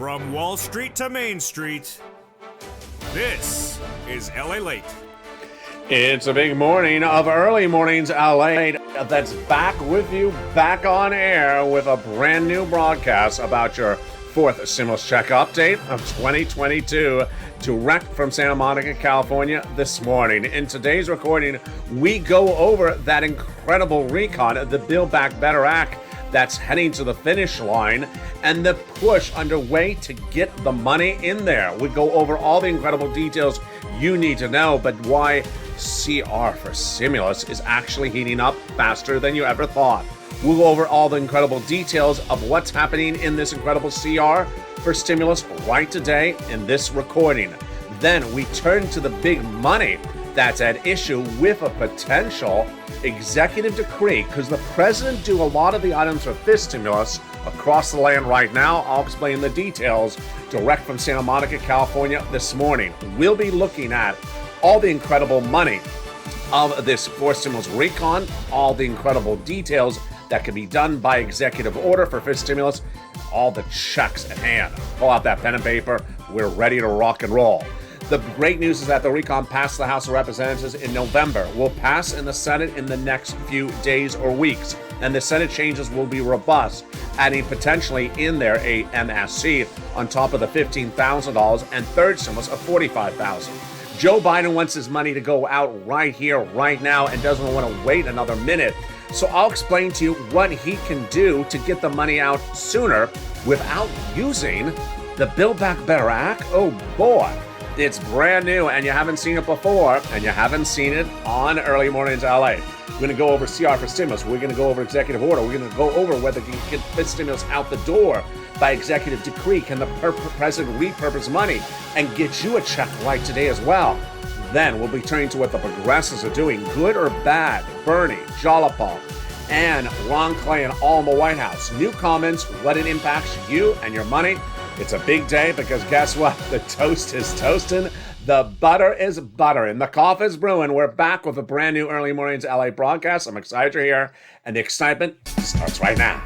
From Wall Street to Main Street, this is LALATE. It's a big morning of early mornings LA that's back with you, back on air with a brand new broadcast about your fourth stimulus check update of 2022, direct from Santa Monica, California this morning. In today's recording, we go over that incredible recon, the Build Back Better Act, that's heading to the finish line, and the push underway to get the money in there. We go over all the incredible details you need to know, but why CR for stimulus is actually heating up faster than you ever thought. We'll go over all the incredible details of what's happening in this incredible CR for stimulus right today in this recording. Then we turn to the big money that's at issue with a potential executive decree, because the president do a lot of the items for this stimulus across the land right now. I'll explain the details direct from Santa Monica, California this morning. We'll be looking at all the incredible money of this fourth stimulus recon, all the incredible details that can be done by executive order for fifth stimulus, all the checks at hand. Pull out that pen and paper. We're ready to rock and roll. The great news is that the recon passed the House of Representatives in November, will pass in the Senate in the next few days or weeks, and the Senate changes will be robust, adding potentially in there a MSC on top of the $15,000 and third stimulus of $45,000. Joe Biden wants his money to go out right here, right now, and doesn't want to wait another minute. So I'll explain to you what he can do to get the money out sooner without using the Build Back Better Act. Oh boy. It's brand new, and you haven't seen it before, and you haven't seen it on Early Mornings LA. We're going to go over CR for stimulus. We're going to go over executive order. We're going to go over whether you can get fifth stimulus out the door by executive decree. Can the president repurpose money and get you a check right today as well? Then we'll be turning to what the progressives are doing, good or bad. Bernie, Jalapal, and Ron Clay and all in the White House. New comments, what it impacts you and your money. It's a big day because guess what? The toast is toasting. The butter is buttering. The coffee is brewing. We're back with a brand new Early Mornings LA broadcast. I'm excited you're here, and the excitement starts right now.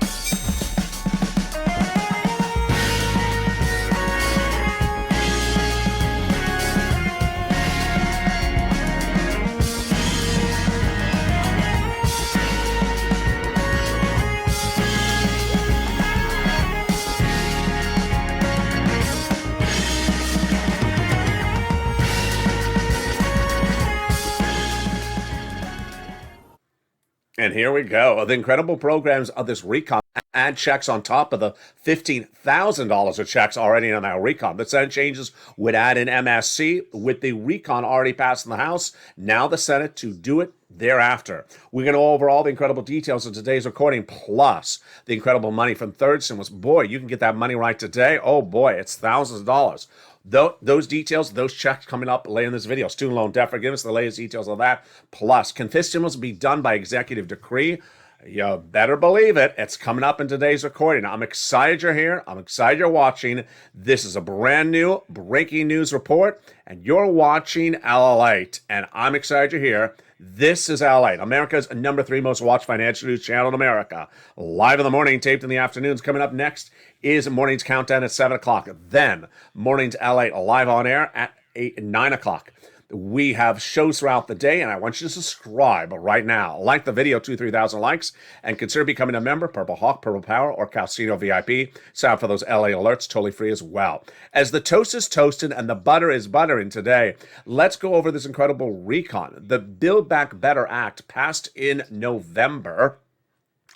And here we go. The incredible programs of this recon add checks on top of the $15,000 of checks already on that recon. The Senate changes would add an MSC with the recon already passed in the House. Now the Senate to do it thereafter. We're going to go over all the incredible details of today's recording, plus the incredible money from third stimulus. Boy, you can get that money right today. Oh boy, it's thousands of dollars. Those details, those checks coming up later in this video. Student loan debt forgiveness, the latest details of that. Plus, can fifth stimulus be done by executive decree? You better believe it. It's coming up in today's recording. I'm excited you're here. I'm excited you're watching. This is a brand new breaking news report, and you're watching LALATE, and I'm excited you're here. This is LALATE, America's number 3 most watched financial news channel in America. Live in the morning, taped in the afternoons. Coming up next is Morning's Countdown at 7 o'clock. Then Morning's LALATE live on air at 9 o'clock. We have shows throughout the day, and I want you to subscribe right now. Like the video, 2,000-3,000 likes, and consider becoming a member, Purple Hawk, Purple Power, or Calcino VIP. Sign up for those LA alerts, totally free as well. As the toast is toasted and the butter is buttering today, let's go over this incredible recon. The Build Back Better Act passed in November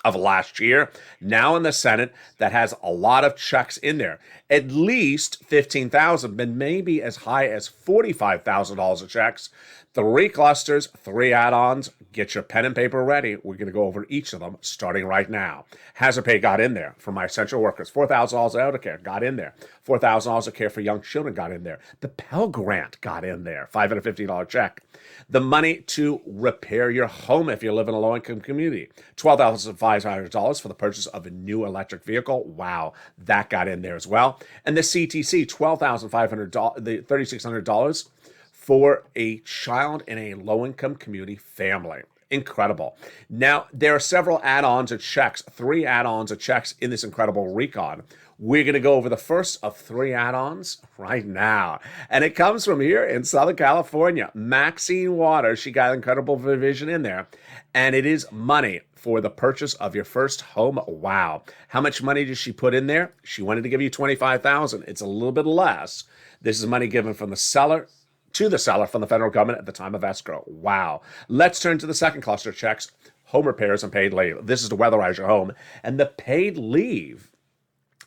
of last year, now in the Senate, that has a lot of checks in there. At least $15,000, but maybe as high as $45,000 of checks. 3 clusters, 3 add-ons. Get your pen and paper ready. We're going to go over each of them starting right now. Hazard pay got in there for my essential workers. $4,000 elder care got in there. $4,000 of care for young children got in there. The Pell Grant got in there. $550 check. The money to repair your home if you live in a low-income community. $12,500 for the purchase of a new electric vehicle. Wow, that got in there as well. And the CTC, $12,500, the $3,600 for a child in a low-income community family. Incredible. Now, there are several add-ons or checks, 3 add-ons or checks in this incredible recon. We're going to go over the first of 3 add-ons right now. And it comes from here in Southern California. Maxine Waters, she got an incredible provision in there. And it is money for the purchase of your first home. Wow. How much money did she put in there? She wanted to give you $25,000. It's a little bit less. This is money given from the seller to the seller from the federal government at the time of escrow. Wow. Let's turn to the second cluster of checks, home repairs and paid leave. This is to weatherize your home. And the paid leave,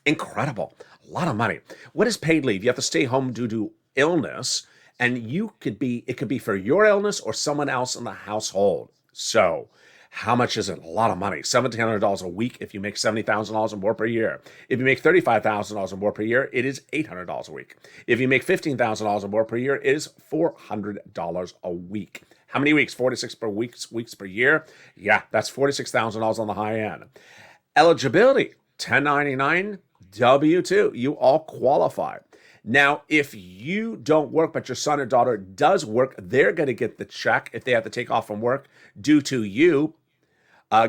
incredible. A lot of money. What is paid leave? You have to stay home due to illness, and it could be for your illness or someone else in the household. So, how much is it? A lot of money. $1,700 a week if you make $70,000 or more per year. If you make $35,000 or more per year, it is $800 a week. If you make $15,000 or more per year, it is $400 a week. How many weeks? 46 per weeks per year? Yeah, that's $46,000 on the high end. Eligibility, 1099, W-2. You all qualify. Now, if you don't work, but your son or daughter does work, they're going to get the check if they have to take off from work due to you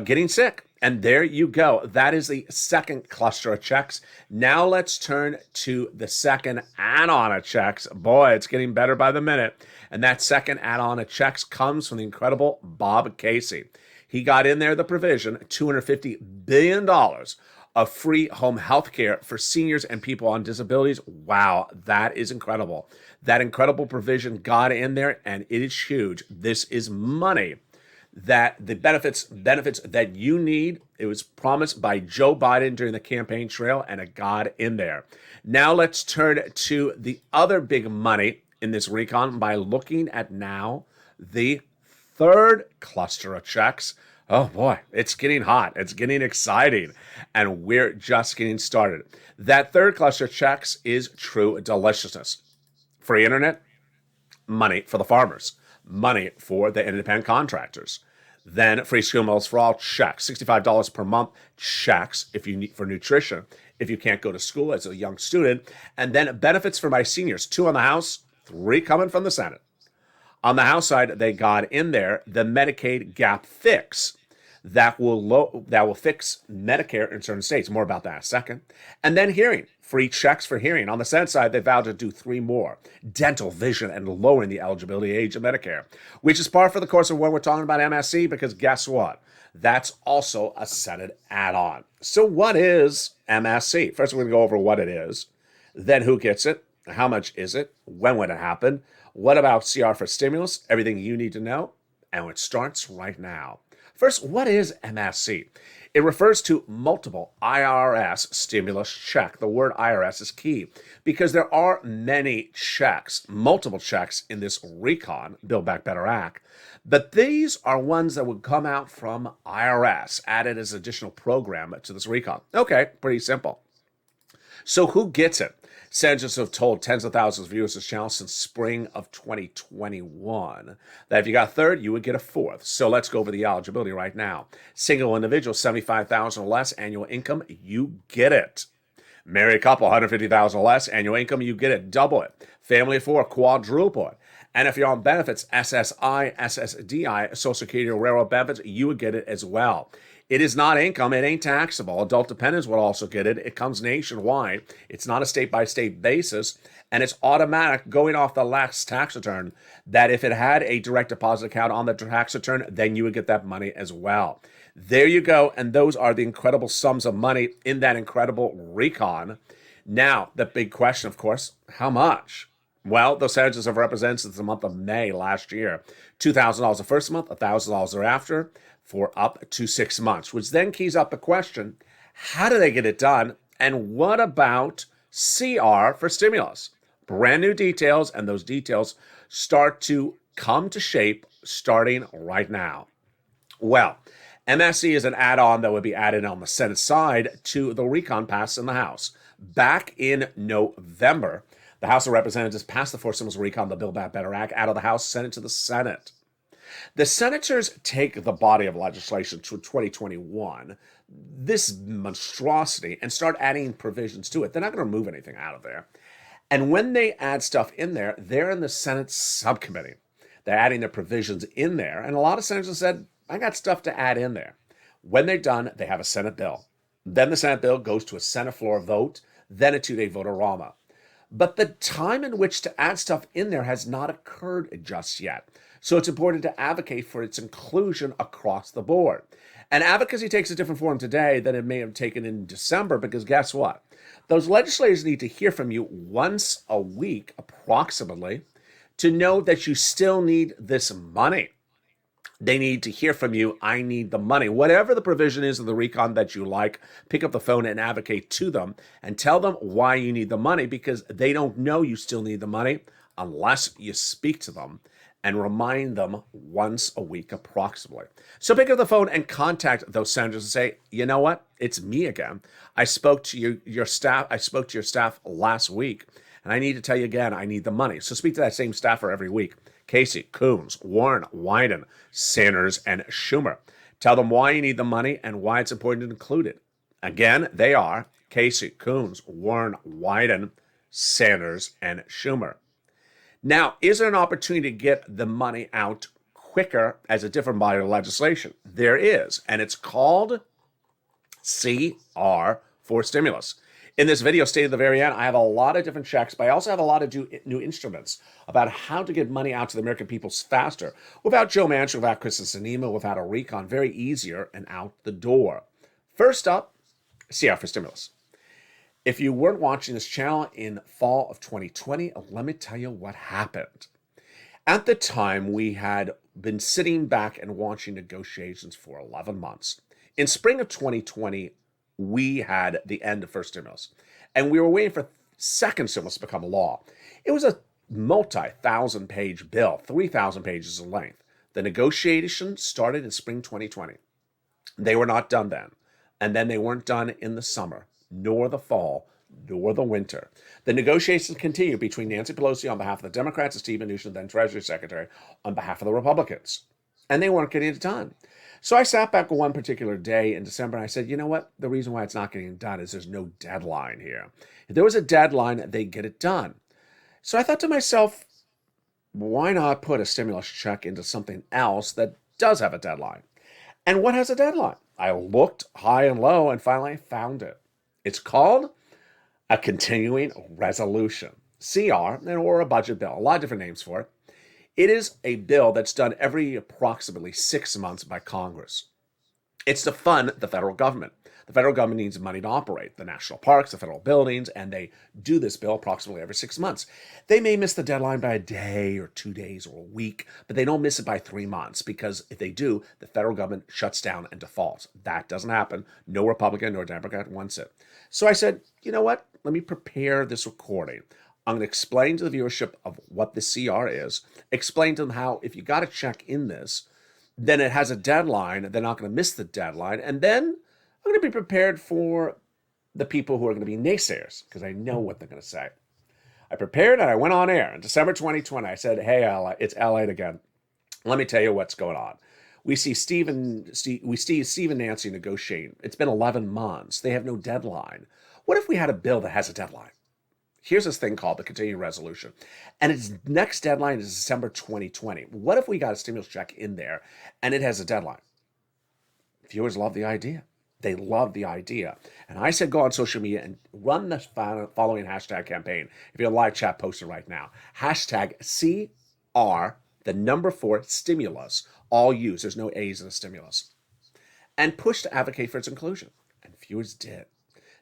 getting sick. And there you go. That is the second cluster of checks. Now let's turn to the second add-on of checks. Boy, it's getting better by the minute. And that second add-on of checks comes from the incredible Bob Casey. He got in there the provision, $250 billion of free home health care for seniors and people on disabilities. Wow, that is incredible. That incredible provision got in there, and it is huge. This is money that the benefits that you need. It was promised by Joe Biden during the campaign trail, and it got in there. Now let's turn to the other big money in this recon by looking at now the third cluster of checks. Oh boy, it's getting hot. It's getting exciting. And we're just getting started. That third cluster of checks is true deliciousness. Free internet, money for the farmers, money for the independent contractors. Then free school meals for all, checks. $65 per month, checks if you need for nutrition, if you can't go to school as a young student. And then benefits for my seniors, 2 on the House, 3 coming from the Senate. On the House side, they got in there the Medicaid gap fix that will fix Medicare in certain states. More about that in a second. And then hearing, free checks for hearing. On the Senate side, they vowed to do 3 more. Dental, vision, and lowering the eligibility age of Medicare, which is par for the course of when we're talking about MSC, because guess what? That's also a Senate add-on. So what is MSC? First, we're going to go over what it is. Then who gets it? How much is it? When would it happen? What about CR for stimulus? Everything you need to know. And it starts right now. First, what is MSC? It refers to multiple IRS stimulus check. The word IRS is key because there are many checks, multiple checks in this recon, Build Back Better Act. But these are ones that would come out from IRS, added as additional program to this recon. Okay, pretty simple. So who gets it? Senators have told tens of thousands of viewers this channel since spring of 2021 that if you got a third, you would get a fourth. So let's go over the eligibility right now. Single individual, $75,000 or less annual income, you get it. Married couple, $150,000 or less annual income, you get it. Double it. Family of 4, quadruple it. And if you're on benefits, SSI, SSDI, Social Security or Railroad benefits, you would get it as well. It is not income. It ain't taxable. Adult dependents will also get it. It comes nationwide. It's not a state-by-state basis, and it's automatic going off the last tax return that if it had a direct deposit account on the tax return, then you would get that money as well. There you go, and those are the incredible sums of money in that incredible recon. Now, the big question, of course, how much? Well, those senators have represented since the month of May last year. $2,000 the first month, $1,000 thereafter, for up to 6 months, which then keys up the question, how do they get it done? And what about CR for stimulus? Brand new details, and those details start to come to shape starting right now. Well, MSC is an add-on that would be added on the Senate side to the recon passed in the House. Back in November, the House of Representatives passed the Fourth Stimulus Recon, the Build Back Better Act, out of the House, sent it to the Senate. The senators take the body of legislation to 2021, this monstrosity, and start adding provisions to it. They're not going to remove anything out of there. And when they add stuff in there, they're in the Senate subcommittee. They're adding their provisions in there. And a lot of senators said, I got stuff to add in there. When they're done, they have a Senate bill. Then the Senate bill goes to a Senate floor vote, then a 2-day vote-a-rama. But the time in which to add stuff in there has not occurred just yet. So it's important to advocate for its inclusion across the board. And advocacy takes a different form today than it may have taken in December, because guess what? Those legislators need to hear from you once a week, approximately, to know that you still need this money. They need to hear from you, I need the money. Whatever the provision is of the recon that you like, pick up the phone and advocate to them and tell them why you need the money, because they don't know you still need the money unless you speak to them and remind them once a week approximately. So pick up the phone and contact those senators and say, you know what? It's me again. I spoke to your staff. I spoke to your staff last week, and I need to tell you again, I need the money. So speak to that same staffer every week. Casey, Coons, Warren, Wyden, Sanders, and Schumer. Tell them why you need the money and why it's important to include it. Again, they are Casey, Coons, Warren, Wyden, Sanders, and Schumer. Now, is there an opportunity to get the money out quicker as a different body of legislation? There is, and it's called CR for stimulus. In this video, stay to the very end, I have a lot of different checks, but I also have a lot of new instruments about how to get money out to the American people faster, without Joe Manchin, without Kristen Sinema, without a recon, very easier and out the door. First up, CR for stimulus. If you weren't watching this channel in fall of 2020, let me tell you what happened. At the time, we had been sitting back and watching negotiations for 11 months. In spring of 2020, we had the end of first stimulus, and we were waiting for second stimulus to become law. It was a multi-thousand-page bill, 3,000 pages in length. The negotiations started in spring 2020. They were not done then, and then they weren't done in the summer, nor the fall, nor the winter. The negotiations continued between Nancy Pelosi on behalf of the Democrats and Steve Mnuchin, then Treasury Secretary, on behalf of the Republicans. And they weren't getting it done. So I sat back one particular day in December and I said, you know what? The reason why it's not getting done is there's no deadline here. If there was a deadline, they'd get it done. So I thought to myself, why not put a stimulus check into something else that does have a deadline? And what has a deadline? I looked high and low and finally found it. It's called a continuing resolution, CR, or a budget bill, a lot of different names for it. It is a bill that's done every approximately 6 months by Congress. It's to fund the federal government. The federal government needs money to operate the national parks, the federal buildings, and they do this bill approximately every 6 months. They may miss the deadline by a day or 2 days or a week, but they don't miss it by 3 months, because if they do, the federal government shuts down and defaults. That doesn't happen. No Republican nor Democrat wants it. So I said, you know what? Let me prepare this recording. I'm going to explain to the viewership of what the CR is, explain to them how if you got a check in this, then it has a deadline, they're not going to miss the deadline, and then I'm going to be prepared for the people who are going to be naysayers, because I know what they're going to say. I prepared and I went on air in December 2020. I said, hey, it's LALATE again. Let me tell you what's going on. We see Steve and Nancy negotiating. It's been 11 months. They have no deadline. What if we had a bill that has a deadline? Here's this thing called the continuing resolution, and its next deadline is December 2020. What if we got a stimulus check in there and it has a deadline? Viewers love the idea. They love the idea. And I said go on social media and run the following hashtag campaign. If you're in live chat, post it right now. Hashtag CR, the number 4, stimulus, all used. There's no A's in a stimulus. And push to advocate for its inclusion. And viewers did.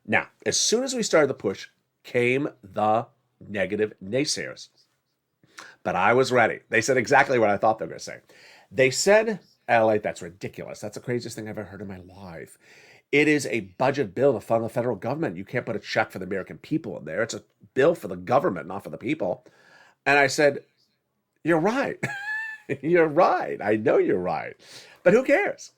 Now, as soon as we started the push, came the negative naysayers. But I was ready. They said exactly what I thought they were going to say. They said, LA, that's ridiculous. That's the craziest thing I've ever heard in my life. It is a budget bill to fund the federal government. You can't put a check for the American people in there. It's a bill for the government, not for the people. And I said, you're right. You're right. I know you're right. But who cares?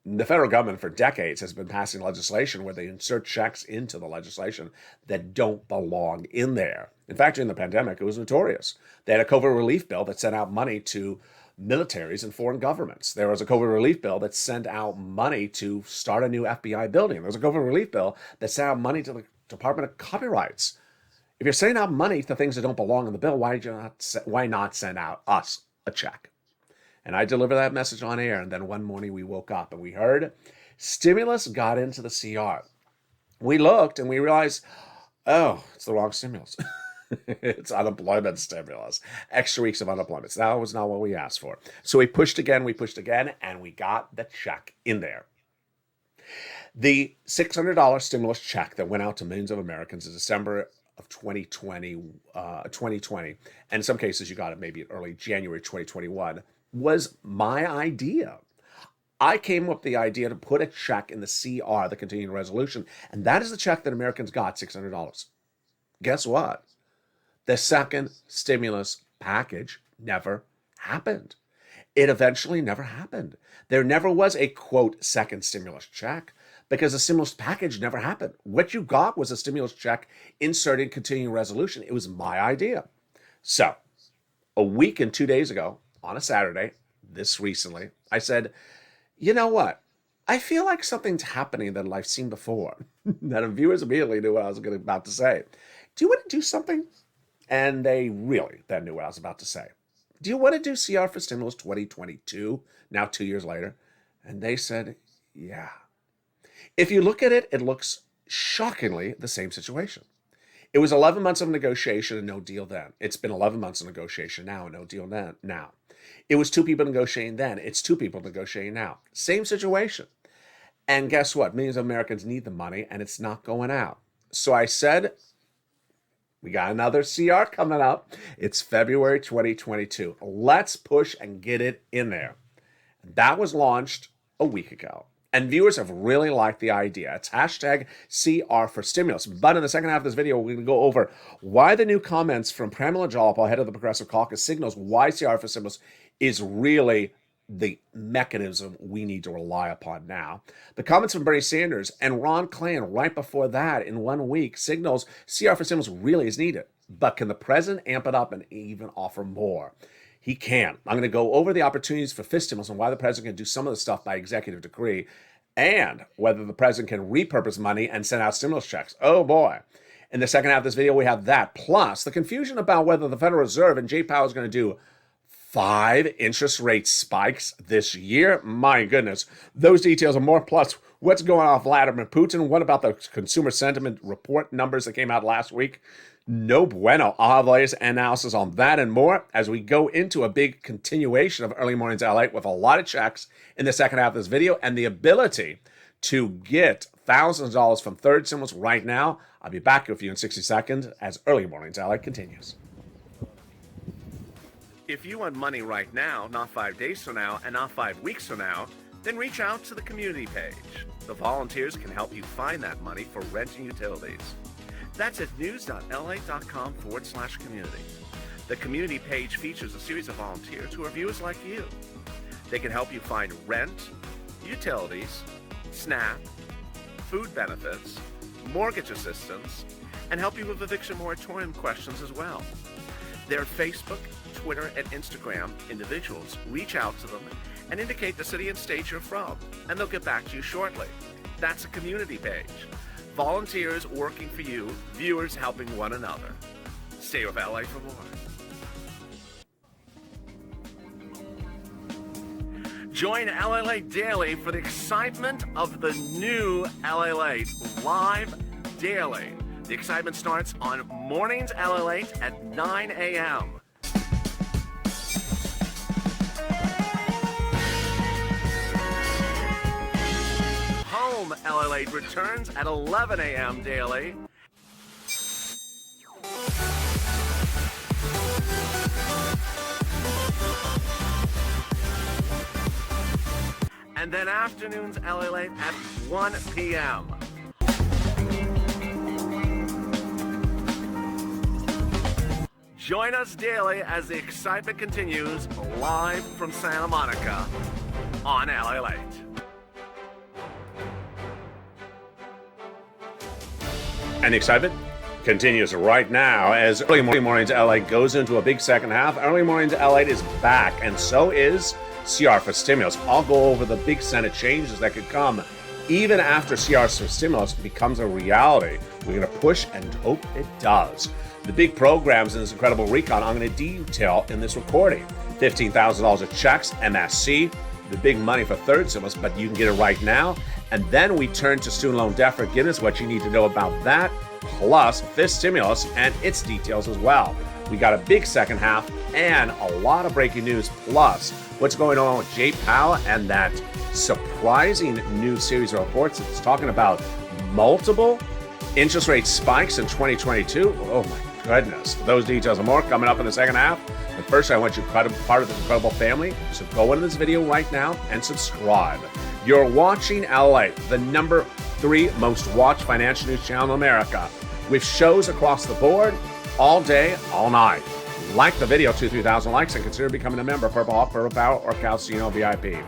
The federal government for decades has been passing legislation where they insert checks into the legislation that don't belong in there. In fact, during the pandemic, it was notorious. They had a COVID relief bill that sent out money to militaries and foreign governments. There was a COVID relief bill that sent out money to start a new FBI building. There was a COVID relief bill that sent out money to the Department of Copyrights. If you're sending out money to things that don't belong in the bill, why not send out us a check? And I delivered that message on air. And then one morning we woke up and we heard stimulus got into the CR. We looked and we realized, oh, it's the wrong stimulus. It's unemployment stimulus. Extra weeks of unemployment. That was not what we asked for. So we pushed again, and we got the check in there. The $600 stimulus check that went out to millions of Americans in December of 2020, and in some cases you got it maybe in early January 2021, was my idea. I came up with the idea to put a check in the CR, the continuing resolution, and that is the check that Americans got, $600. Guess what? The second stimulus package never happened. It eventually never happened. There never was a, quote, second stimulus check because the stimulus package never happened. What you got was a stimulus check inserting continuing resolution. It was my idea. So, a week and 2 days ago, on a Saturday, this recently, I said, you know what? I feel like something's happening that I've seen before. That viewers immediately knew what I was about to say. Do you want to do something? And they really then knew what I was about to say. Do you want to do CR for Stimulus 2022, now 2 years later? And they said, yeah. If you look at it, it looks shockingly the same situation. It was 11 months of negotiation and no deal then. It's been 11 months of negotiation now and no deal now. It was two people negotiating then. It's two people negotiating now. Same situation. And guess what? Millions of Americans need the money and it's not going out. So I said, we got another CR coming up. It's February 2022. Let's push and get it in there. That was launched a week ago. And viewers have really liked the idea. It's hashtag CR for stimulus. But in the second half of this video, we're going to go over why the new comments from Pramila Jayapal, head of the Progressive Caucus, signals why CR for stimulus is really the mechanism we need to rely upon now. The comments from Bernie Sanders and Ron Klain right before that in 1 week signals CR for stimulus really is needed. But can the president amp it up and even offer more? He can. I'm going to go over the opportunities for fist stimulus and why the president can do some of the stuff by executive decree and whether the president can repurpose money and send out stimulus checks. Oh boy. In the second half of this video, we have that. Plus the confusion about whether the Federal Reserve and Jay Powell is going to do 5 interest rate spikes this year. My goodness. Those details and more. Plus what's going on with Vladimir Putin. What about the consumer sentiment report numbers that came out last week? No bueno. I'll have the latest analysis on that and more as we go into a big continuation of Early Mornings LA with a lot of checks in the second half of this video and the ability to get thousands of dollars from third stimulus right now. I'll be back with you in 60 seconds as Early Mornings LA continues. If you want money right now, not 5 days from now, and not 5 weeks from now, then reach out to the community page. The volunteers can help you find that money for rent and utilities. That's at news.la.com/community. The community page features a series of volunteers who are viewers like you. They can help you find rent, utilities, SNAP, food benefits, mortgage assistance, and help you with eviction moratorium questions as well. Their Facebook, Twitter, and Instagram individuals reach out to them and indicate the city and state you're from, and they'll get back to you shortly. That's a community page. Volunteers working for you, viewers helping one another. Stay with LA for more. Join LALATE daily for the excitement of the new LALATE live daily. The excitement starts on Mornings LALATE at 9 a.m. Home LALATE returns at 11 a.m. daily. And then afternoons LALATE at 1 p.m. Join us daily as the excitement continues live from Santa Monica on LALATE. And the excitement continues right now as Early Mornings LA goes into a big second half. Early Mornings LA is back, and so is CR for Stimulus. I'll go over the big Senate changes that could come even after CR for Stimulus becomes a reality. We're going to push and hope it does. The big programs in this incredible recon I'm going to detail in this recording. $15,000 of checks, MSC, the big money for third stimulus, but you can get it right now. And then we turn to student loan debt forgiveness, what you need to know about that, plus fifth stimulus and its details as well. We got a big second half and a lot of breaking news, plus what's going on with Jay Powell and that surprising new series of reports that's talking about multiple interest rate spikes in 2022. Oh my goodness. Those details and more coming up in the second half. But first, I want you to be part of this incredible family. So go into this video right now and subscribe. You're watching LALATE, the number 3 most watched financial news channel in America, with shows across the board, all day, all night. Like the video, 2,000-3,000 likes, and consider becoming a member, Purple Hawk, Purple Power, or Calcino VIP.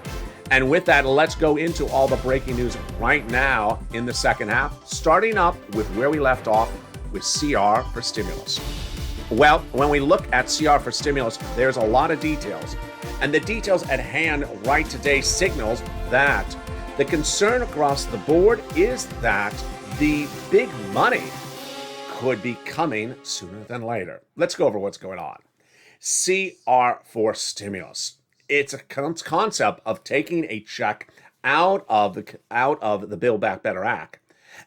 And with that, let's go into all the breaking news right now in the second half, starting up with where we left off with CR for stimulus. Well, when we look at CR for stimulus, there's a lot of details. And the details at hand right today signals that the concern across the board is that the big money could be coming sooner than later. Let's go over what's going on. CR for stimulus. It's a concept of taking a check out of the Build Back Better Act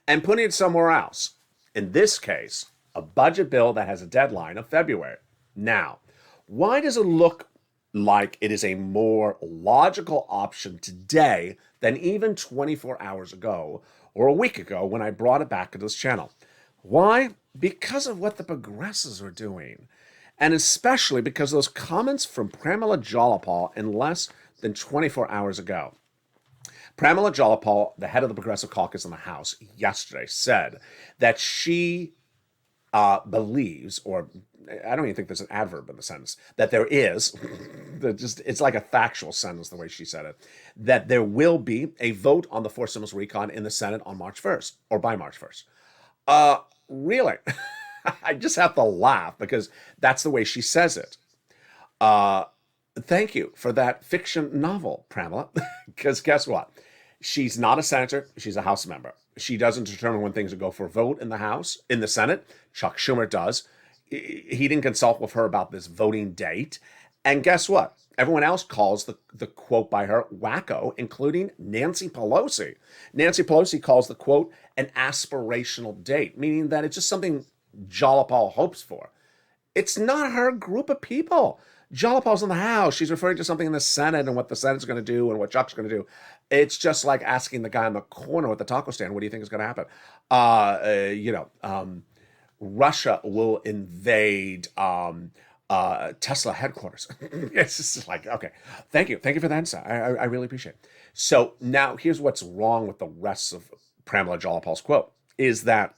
and putting it somewhere else. In this case, a budget bill that has a deadline of February. Now, why does it look like it is a more logical option today than even 24 hours ago or a week ago when I brought it back to this channel? Why? Because of what the progressives are doing. And especially because those comments from Pramila Jayapal in less than 24 hours ago. Pramila Jayapal, the head of the Progressive Caucus in the House, yesterday said that she believes, or I don't even think there's an adverb in the sentence, that there is, it's like a factual sentence the way she said it, that there will be a vote on the fourth stimulus recon in the Senate on March 1st, or by March 1st. Really? I just have to laugh because that's the way she says it. Thank you for that fiction novel, Pramila, because guess what? She's not a senator, she's a House member. She doesn't determine when things will go for a vote in the House, in the Senate. Chuck Schumer does. He didn't consult with her about this voting date. And guess what? Everyone else calls the quote by her wacko, including Nancy Pelosi. Nancy Pelosi calls the quote an aspirational date, meaning that it's just something Jayapal hopes for. It's not her group of people. Jayapal's in the House. She's referring to something in the Senate and what the Senate's going to do and what Chuck's going to do. It's just like asking the guy in the corner at the taco stand, what do you think is going to happen? Russia will invade Tesla headquarters. It's just like, okay, thank you for that insight. I really appreciate it. So now here's what's wrong with the rest of Pramila Jayapal's quote, is that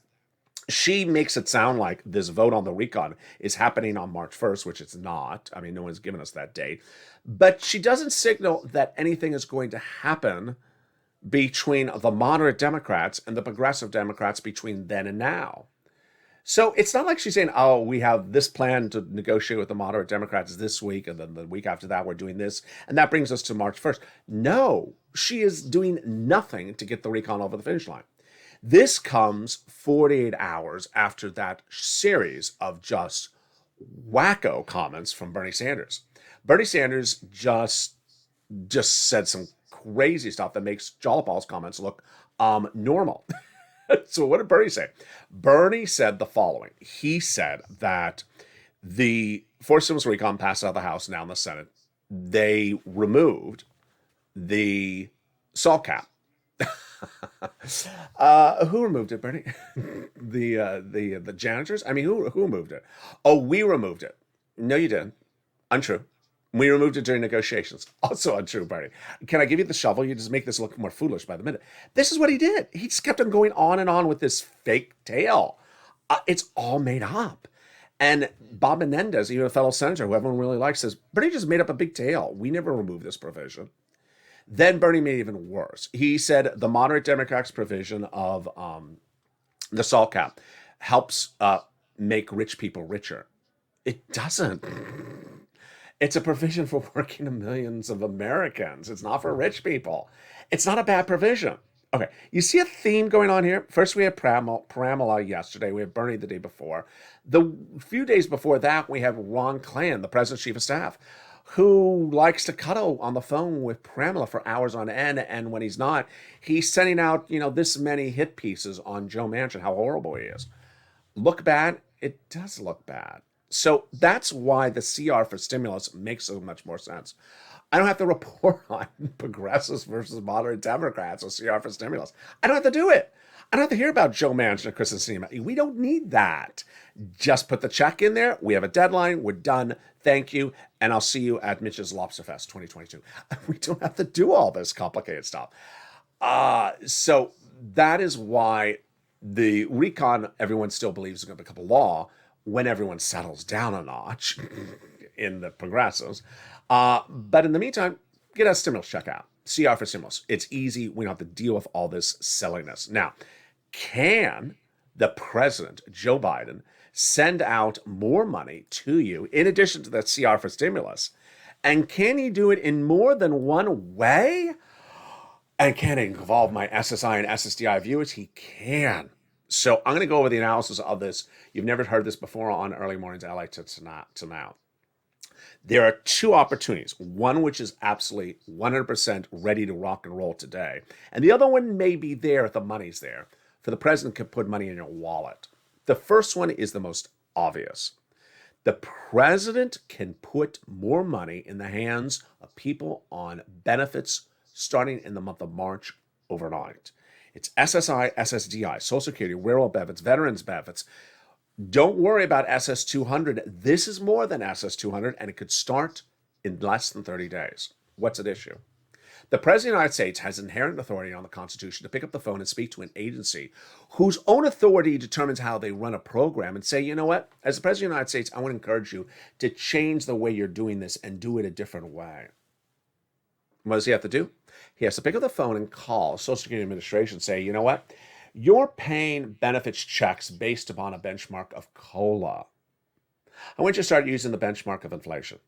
she makes it sound like this vote on the recon is happening on March 1st, which it's not. I mean, no one's given us that date. But she doesn't signal that anything is going to happen between the moderate Democrats and the progressive Democrats between then and now. So it's not like she's saying, oh, we have this plan to negotiate with the moderate Democrats this week, and then the week after that we're doing this, and that brings us to March 1st. No, she is doing nothing to get the recon over the finish line. This comes 48 hours after that series of just wacko comments from Bernie Sanders. Bernie Sanders just said some crazy stuff that makes Jayapal's comments look normal. So what did Bernie say? Bernie said the following. He said that the fourth stimulus recon passed out of the House, now in the Senate. They removed the salt cap. Who removed it, Bernie? the janitors? I mean, who removed it? Oh, we removed it. No, you didn't. Untrue. We removed it during negotiations. Also untrue, Bernie. Can I give you the shovel? You just make this look more foolish by the minute. This is what he did. He just kept on going on and on with this fake tale. It's all made up. And Bob Menendez, even a fellow senator who everyone really likes, says, Bernie just made up a big tale. We never removed this provision. Then Bernie made it even worse. He said the moderate Democrats' provision of the salt cap helps make rich people richer. It doesn't. It's a provision for working millions of Americans. It's not for rich people. It's not a bad provision. Okay, you see a theme going on here? First we had Pramila yesterday, we had Bernie the day before. The few days before that, we have Ron Klan, the President's Chief of Staff, who likes to cuddle on the phone with Pramila for hours on end, and when he's not, he's sending out, this many hit pieces on Joe Manchin, how horrible he is. Look bad? It does look bad. So that's why the CR for stimulus makes so much more sense. I don't have to report on progressives versus moderate Democrats or CR for stimulus. I don't have to do it. I don't have to hear about Joe Manchin or Kristen Sinema. We don't need that. Just put the check in there. We have a deadline. We're done. Thank you. And I'll see you at Mitch's Lobster Fest 2022. We don't have to do all this complicated stuff. So that is why the recon, everyone still believes is going to become a law when everyone settles down a notch in the progressives. But in the meantime, get a stimulus check out. CR for stimulus. It's easy. We don't have to deal with all this silliness. Now, can the president, Joe Biden, send out more money to you in addition to that CR for stimulus? And can he do it in more than one way? And can it involve my SSI and SSDI viewers? He can. So I'm going to go over the analysis of this. You've never heard this before on Early Mornings LA to now. There are two opportunities, one which is absolutely 100% ready to rock and roll today, and the other one may be there if the money's there, for the president to put money in your wallet. The first one is the most obvious. The president can put more money in the hands of people on benefits starting in the month of March overnight. It's SSI, SSDI, Social Security, rural benefits, veterans benefits. Don't worry about SS200. This is more than SS200, and it could start in less than 30 days. What's at issue? The President of the United States has inherent authority on the Constitution to pick up the phone and speak to an agency whose own authority determines how they run a program and say, you know what, as the President of the United States, I want to encourage you to change the way you're doing this and do it a different way. What does he have to do? He has to pick up the phone and call Social Security Administration and say, you know what, you're paying benefits checks based upon a benchmark of COLA. I want you to start using the benchmark of inflation,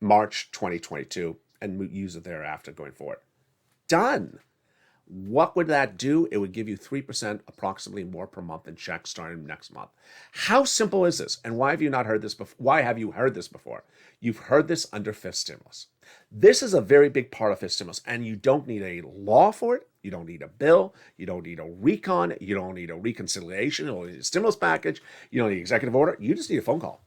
March 2022, and use it thereafter going forward. Done. What would that do? It would give you 3% approximately more per month in checks starting next month. How simple is this? And why have you not heard this before? Why have you heard this before? You've heard this under fifth stimulus. This is a very big part of fifth stimulus, and you don't need a law for it. You don't need a bill. You don't need a recon. You don't need a reconciliation. You don't need a stimulus package. You don't need executive order. You just need a phone call.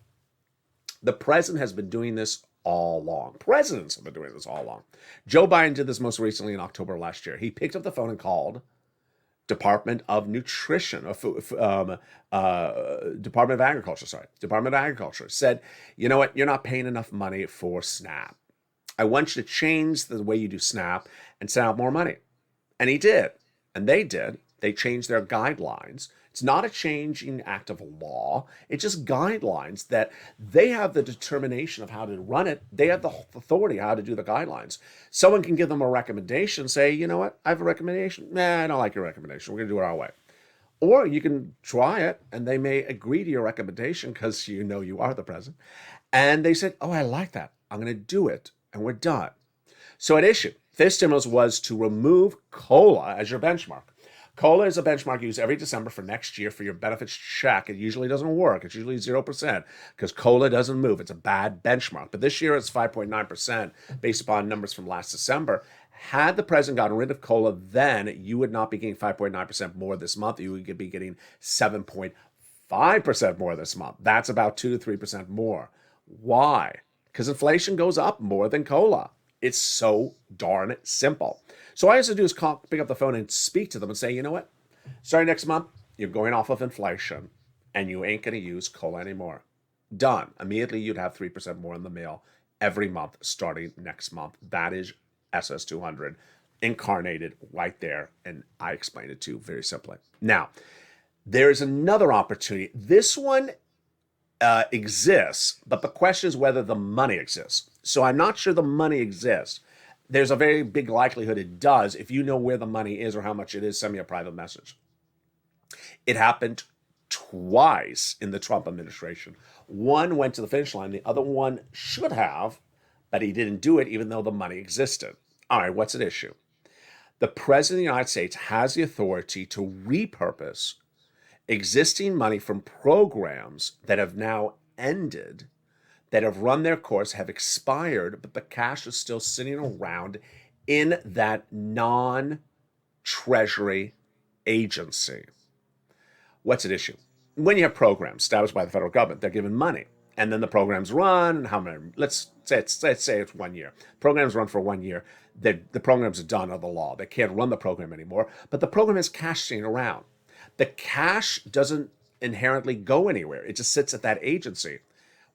The president has been doing this all along. Presidents have been doing this all along. Joe Biden did this most recently in October last year. He picked up the phone and called Department of Nutrition, Department of Agriculture, said, you know what, you're not paying enough money for SNAP. I want you to change the way you do SNAP and send out more money. And he did. And they did. They changed their guidelines. It's not a changing act of law. It's just guidelines that they have the determination of how to run it. They have the authority how to do the guidelines. Someone can give them a recommendation, say, you know what, I have a recommendation. Nah, I don't like your recommendation. We're going to do it our way. Or you can try it, and they may agree to your recommendation because you know you are the president. And they said, oh, I like that. I'm going to do it, and we're done. So at issue, fifth stimulus was to remove COLA as your benchmark. COLA is a benchmark used every December for next year for your benefits check. It usually doesn't work. It's usually 0% because COLA doesn't move. It's a bad benchmark. But this year it's 5.9% based upon numbers from last December. Had the president gotten rid of COLA, then you would not be getting 5.9% more this month. You would be getting 7.5% more this month. That's about 2 to 3% more. Why? Because inflation goes up more than COLA. It's so darn simple. So all I have to do is pick up the phone and speak to them and say, you know what? Starting next month, you're going off of inflation and you ain't going to use COLA anymore. Done. Immediately, you'd have 3% more in the mail every month starting next month. That is SS200 incarnated right there. And I explained it to you very simply. Now, there is another opportunity. This one exists, but the question is whether the money exists. So I'm not sure the money exists. There's a very big likelihood it does. If you know where the money is or how much it is, send me a private message. It happened twice in the Trump administration. One went to the finish line. The other one should have, but he didn't do it even though the money existed. All right, what's at issue? The President of the United States has the authority to repurpose existing money from programs that have now ended, that have run their course, have expired, but the cash is still sitting around in that non-treasury agency. What's at issue? When you have programs established by the federal government, they're given money, and then the programs run. And how many? Let's say it's 1 year. Programs run for 1 year. The programs are done under the law. They can't run the program anymore. But the program is cash sitting around. The cash doesn't inherently go anywhere. It just sits at that agency.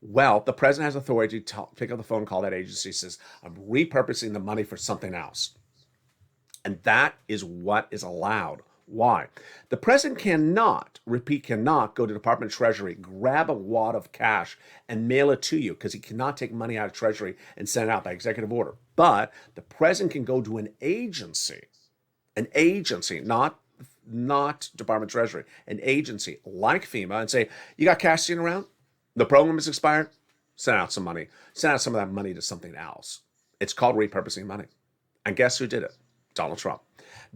Well, the president has authority to pick up the phone, call that agency, says, I'm repurposing the money for something else. And that is what is allowed. Why? The president cannot go to the Department of Treasury, grab a wad of cash and mail it to you, because he cannot take money out of Treasury and send it out by executive order. But the president can go to an agency, not Department of Treasury, an agency like FEMA, and say, you got cash sitting around? The program is expired? Send out some money. Send out some of that money to something else. It's called repurposing money. And guess who did it? Donald Trump.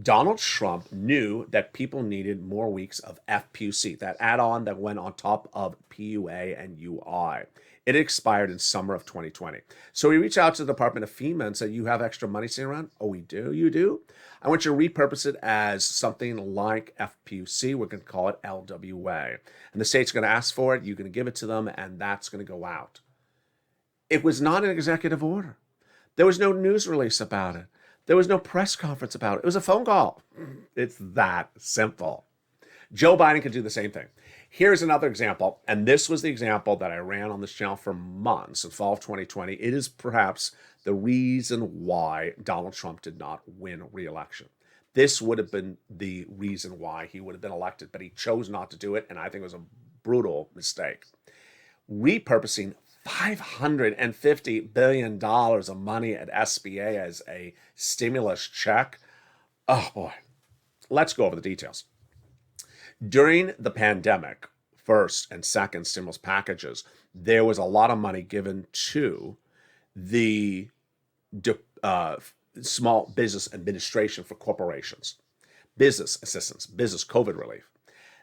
Donald Trump knew that people needed more weeks of FPUC, that add-on that went on top of PUA and UI. It expired in summer of 2020. So he reached out to the Department of FEMA and said, you have extra money sitting around? Oh, we do? You do? I want you to repurpose it as something like FPUC. We're going to call it LWA. And the state's going to ask for it. You're going to give it to them, and that's going to go out. It was not an executive order. There was no news release about it. There was no press conference about it. It was a phone call. It's that simple. Joe Biden could do the same thing. Here's another example, and this was the example that I ran on this channel for months in fall of 2020. It is perhaps the reason why Donald Trump did not win re-election. This would have been the reason why he would have been elected, but he chose not to do it, and I think it was a brutal mistake. Repurposing $550 billion of money at SBA as a stimulus check. Oh boy, let's go over the details. During the pandemic, first and second stimulus packages, there was a lot of money given to the Small Business Administration for corporations, business assistance, business COVID relief.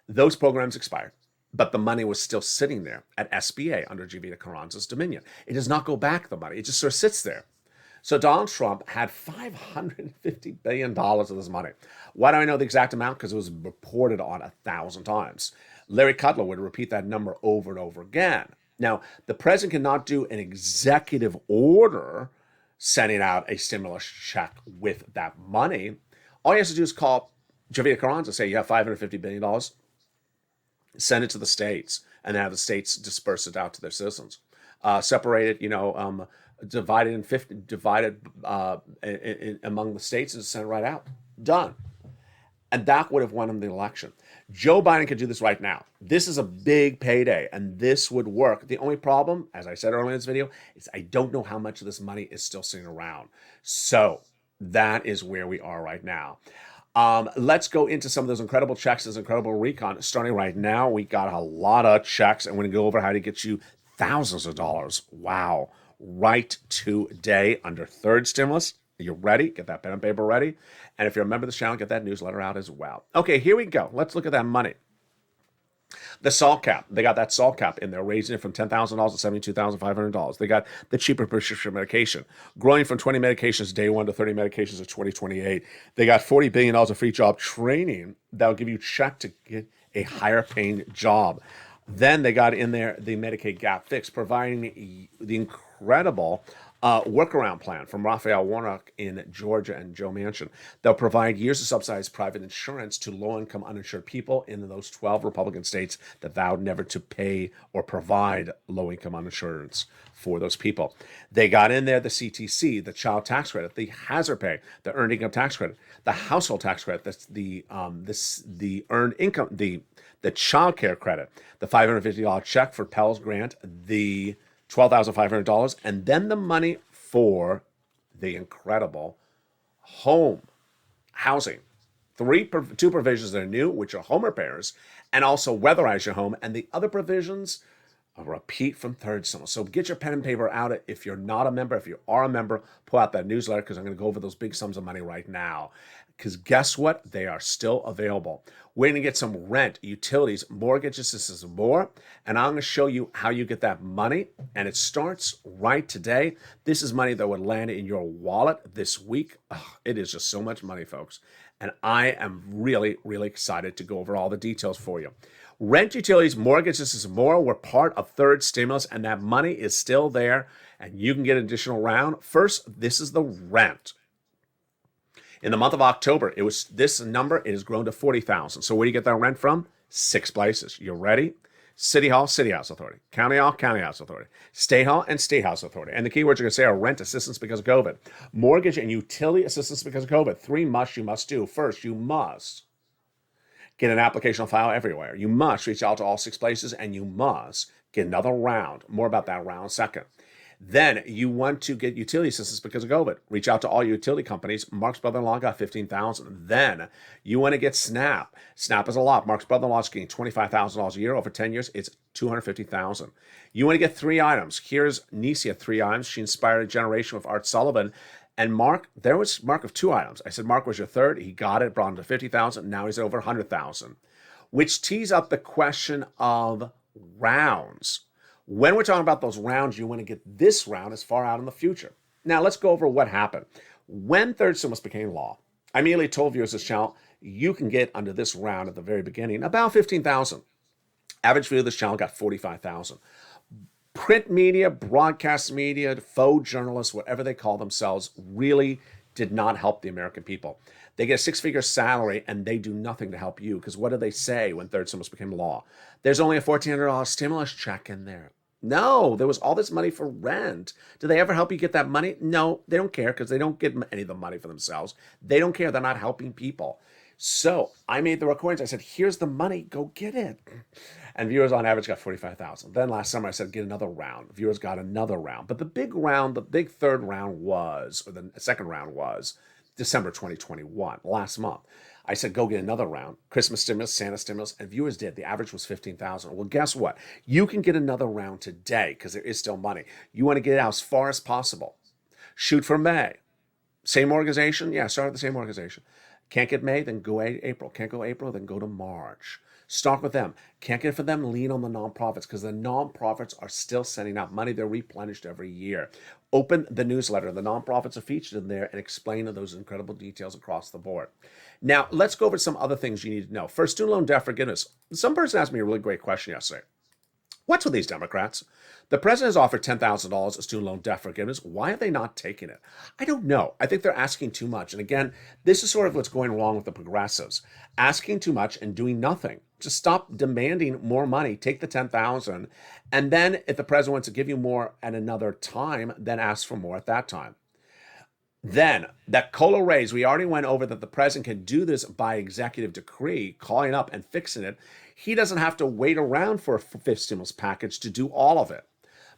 Those programs expired, but the money was still sitting there at SBA under Jivita Carranza's dominion. It does not go back, the money. It just sort of sits there. So Donald Trump had $550 billion of this money. Why do I know the exact amount? Because it was reported on 1,000 times. Larry Kudlow would repeat that number over and over again. Now, the president cannot do an executive order sending out a stimulus check with that money. All he has to do is call Jivita Carranza, say, you have $550 billion, send it to the states, and have the states disperse it out to their citizens. Separate it, divided among the states and send it right out. Done. And that would have won him the election. Joe Biden could do this right now. This is a big payday, and this would work. The only problem, as I said earlier in this video, is I don't know how much of this money is still sitting around. So that is where we are right now. Let's go into some of those incredible checks, this incredible recon. Starting right now, we got a lot of checks, and we're going to go over how to get you thousands of dollars. Wow. Right today under third stimulus. Are you ready? Get that pen and paper ready. And if you're a member of the channel, get that newsletter out as well. Okay, here we go. Let's look at that money. The salt cap. They got that salt cap in there, raising it from $10,000 to $72,500. They got the cheaper prescription medication, growing from 20 medications day one to 30 medications in 2028. They got $40 billion of free job training that will give you a check to get a higher paying job. Then they got in there the Medicaid gap fix, providing the incredible workaround plan from Raphael Warnock in Georgia and Joe Manchin. They'll provide years of subsidized private insurance to low-income uninsured people in those 12 Republican states that vowed never to pay or provide low-income uninsurance for those people. They got in there the CTC, the child tax credit, the hazard pay, the earned income tax credit, the household tax credit, that's the earned income, the child care credit, the $550 check for Pell's grant, the $12,500, and then the money for the incredible home housing. Two provisions that are new, which are home repairs, and also weatherize your home, and the other provisions a repeat from third stimulus. So get your pen and paper out. If you're not a member, if you are a member, pull out that newsletter, because I'm going to go over those big sums of money right now. because guess what? They are still available. We're going to get some rent, utilities, mortgage assistance, and more. And I'm going to show you how you get that money. And it starts right today. This is money that would land in your wallet this week. Oh, it is just so much money, folks. And I am really, really excited to go over all the details for you. Rent, utilities, mortgage assistance, and more were part of third stimulus, and that money is still there. And you can get an additional round. First, this is the rent. In the month of October, it was this number. It has grown to 40,000. So where do you get that rent from? 6 places. You ready? City Hall, City House Authority. County Hall, County House Authority. State Hall and State House Authority. And the keywords you're going to say are rent assistance because of COVID. Mortgage and utility assistance because of COVID. 3 you must do. First, you must get an application on file everywhere. You must reach out to all 6 places, and you must get another round. More about that round second. Then you want to get utility assistance because of COVID. Reach out to all utility companies. Mark's brother-in-law got 15,000. Then you want to get SNAP. SNAP is a lot. Mark's brother-in-law is getting $25,000 a year. Over 10 years, it's $250,000. You want to get 3 items. Here's Nisia, 3 items. She inspired a generation with Art Sullivan. And Mark, there was Mark of 2 items. I said, Mark was your third. He got it, brought him to 50,000. Now he's over 100,000, which tees up the question of rounds. When we're talking about those rounds, you want to get this round as far out in the future. Now, let's go over what happened. When third stimulus became law, I immediately told viewers this channel, you can get under this round at the very beginning about 15,000. Average view of this channel got 45,000. Print media, broadcast media, faux journalists, whatever they call themselves, really did not help the American people. They get a 6-figure salary and they do nothing to help you, because what did they say when third stimulus became law? There's only a $1,400 stimulus check in there. No, there was all this money for rent. Do they ever help you get that money? No, they don't care, because they don't get any of the money for themselves. They don't care. They're not helping people. So I made the recordings. I said, here's the money. Go get it. And viewers on average got 45,000. Then last summer I said, get another round. Viewers got another round. But the big round, the big third round was, or the second round was December 2021, last month. I said, go get another round. Christmas stimulus, Santa stimulus, and viewers did. The average was 15,000. Well, guess what? You can get another round today because there is still money. You want to get it out as far as possible. Shoot for May. Same organization? Yeah, start at the same organization. Can't get May, then go April. Can't go April, then go to March. Start with them. Can't get it for them, lean on the nonprofits, because the nonprofits are still sending out money. They're replenished every year. Open the newsletter. The nonprofits are featured in there and explain those incredible details across the board. Now, let's go over some other things you need to know. First, student loan debt forgiveness. Some person asked me a really great question yesterday. What's with these Democrats? The president has offered $10,000 of student loan debt forgiveness. Why are they not taking it? I don't know. I think they're asking too much. And again, this is sort of what's going wrong with the progressives. Asking too much and doing nothing. Just stop demanding more money. Take the $10,000. And then if the president wants to give you more at another time, then ask for more at that time. Then that COLA raise, we already went over that the president can do this by executive decree, calling up and fixing it. He doesn't have to wait around for a fifth stimulus package to do all of it.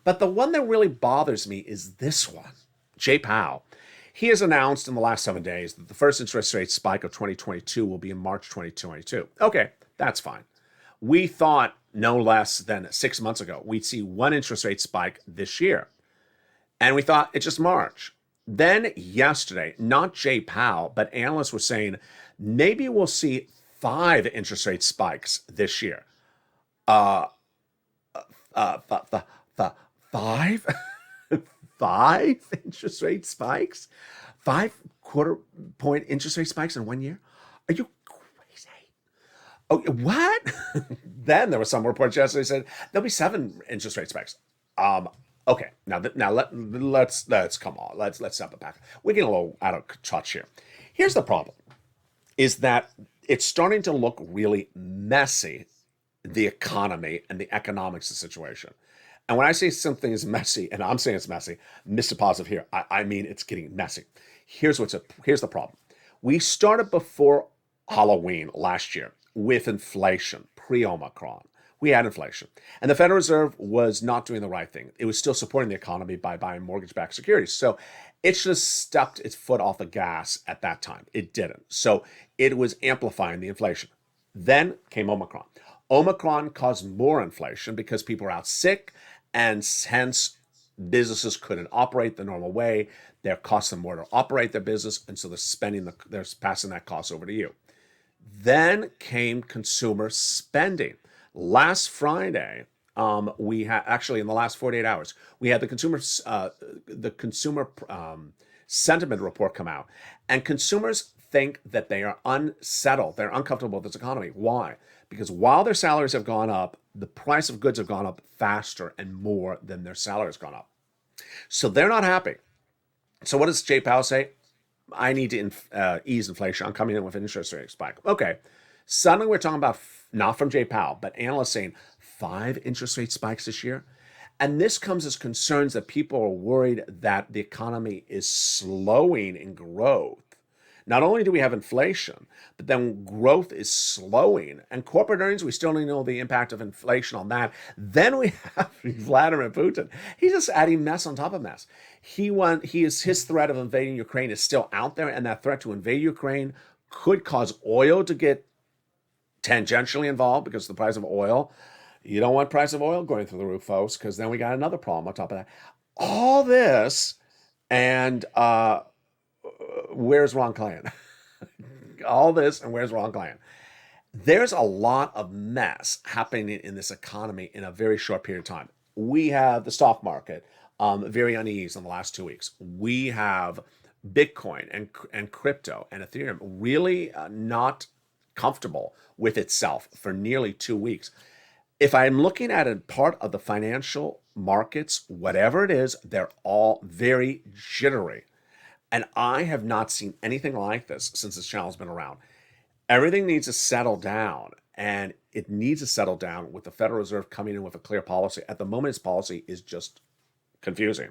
But the one that really bothers me is this one. Jay Powell. He has announced in the last 7 days that the first interest rate spike of 2022 will be in March 2022. Okay, that's fine. We thought no less than 6 months ago we'd see one interest rate spike this year. And we thought it's just March. Then yesterday, not Jay Powell, but analysts were saying maybe we'll see 5 interest rate spikes this year. 5? 5 interest rate spikes? 5 quarter-point interest rate spikes in 1 year? Are you crazy? Oh, what? Then there was some reports yesterday said there'll be 7 interest rate spikes. Okay, let's come on. Let's step it back. We're getting a little out of touch here. Here's the problem: is that it's starting to look really messy, the economy and the economics of the situation. And when I say something is messy, and I'm saying it's messy, Mr. Positive here, I mean it's getting messy. Here's the problem. We started before Halloween last year with inflation, pre-Omicron. We had inflation. And the Federal Reserve was not doing the right thing. It was still supporting the economy by buying mortgage-backed securities. So it should have stepped its foot off the gas at that time. It didn't. So it was amplifying the inflation. Then came Omicron. Omicron caused more inflation because people are out sick, and hence Businesses couldn't operate the normal way. They're costing them more to operate their business, and so they're passing that cost over to you. Then came consumer spending. Last Friday, we had actually in the last 48 hours, we had the consumer sentiment report come out, and consumers think that they are unsettled, they're uncomfortable with this economy. Why? Because while their salaries have gone up, the price of goods have gone up faster and more than their salaries gone up. So they're not happy. So what does Jay Powell say? I need to ease inflation. I'm coming in with an interest rate spike. Okay. Suddenly we're talking about, not from Jay Powell, but analysts saying 5 interest rate spikes this year. And this comes as concerns that people are worried that the economy is slowing in growth. Not only do we have inflation, but then growth is slowing. And corporate earnings, we still don't know the impact of inflation on that. Then we have Vladimir Putin. He's just adding mess on top of mess. His threat of invading Ukraine is still out there, and that threat to invade Ukraine could cause oil to get tangentially involved because of the price of oil. You don't want price of oil going through the roof, folks, because then we got another problem on top of that. All this, and where's Ron Klain? All this, and where's Ron Klain? There's a lot of mess happening in this economy in a very short period of time. We have the stock market very uneasy in the last 2 weeks. We have Bitcoin and crypto and Ethereum really not comfortable with itself for nearly 2 weeks. If I'm looking at a part of the financial markets, whatever it is, they're all very jittery. And I have not seen anything like this since this channel's been around. Everything needs to settle down, and it needs to settle down with the Federal Reserve coming in with a clear policy. At the moment, its policy is just confusing.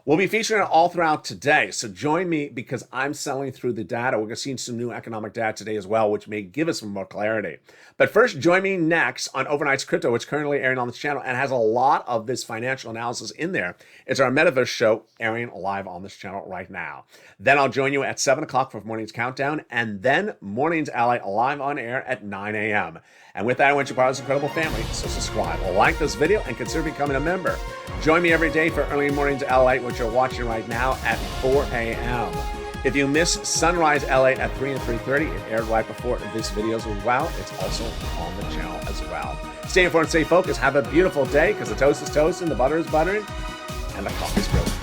We'll be featuring it all throughout today, so join me because I'm selling through the data. We're going to see some new economic data today as well, which may give us some more clarity. But first, join me next on Overnight's Crypto, which is currently airing on this channel and has a lot of this financial analysis in there. It's our Metaverse show airing live on this channel right now. Then I'll join you at 7 o'clock for Morning's Countdown, and then Morning's LA live on air at 9 a.m. And with that, I want you part of this incredible family, so subscribe, like this video, and consider becoming a member. Join me every day for Early Mornings LA, which you're watching right now at 4 a.m. If you miss Sunrise LA at 3 and 3:30, it aired right before this video as well. It's also on the channel as well. Stay informed, stay focused. Have a beautiful day because the toast is toasting, the butter is buttering, and the coffee's brewing.